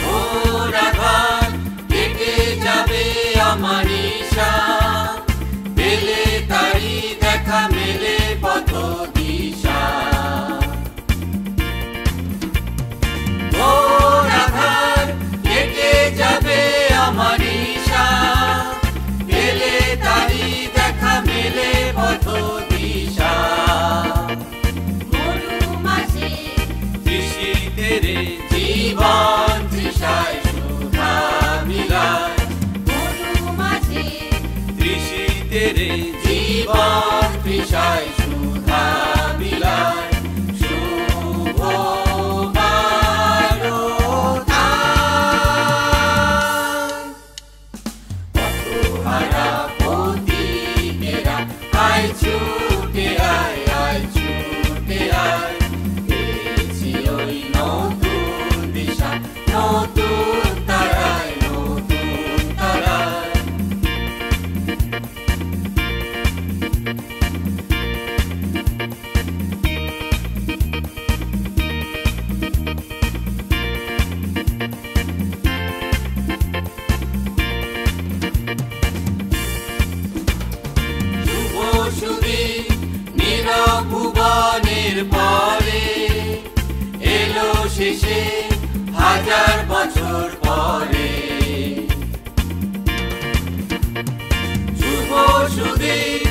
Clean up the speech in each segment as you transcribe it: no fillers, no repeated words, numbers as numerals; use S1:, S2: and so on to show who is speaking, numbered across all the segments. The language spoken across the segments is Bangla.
S1: ঘোর আধার কেটে যাবে আমার ঈশা, পেলে তারি দেখা মেলে পথ দিশা। ঘোর আধার কেটে যাবে আমার ঈশা, পেলে তারি দেখা মেলে পথ দিশা।
S2: মরুমাঝি
S1: তৃষিতে রে জীবন তৃষায় সুধা বিলায়,
S2: মরুমাঝি
S1: তৃষিতে রে জীবন তৃষায় সুধা বিলায়। শুভ বারোটায় পথহারা পথিকেরা আয় ছুটে আয়, আয় ছুটে আয়। পেয়েছি ওই নতুন দিশা, নতুন তারায়, নতুন তারায়। শুভ সুদিন নীরব ভুবনের পরে এলো শেষে হাজার বছর পরে। শুভ সুদিন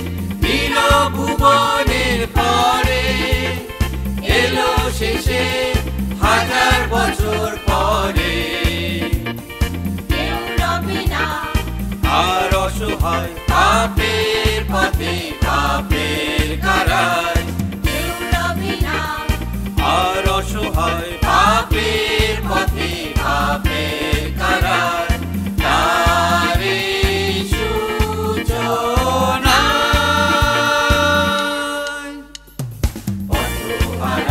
S1: নীরব ভুবনের পরে এলো শেষে হাজার বছর পরে।
S2: কেউ রবে না
S1: আর অসহায় পাপের পথে, পাপের কারায়।
S2: কেউ রবে না
S1: আর অসহায় পাপের পথে, পাপের কারায়। তারে সূচনায় পথহারা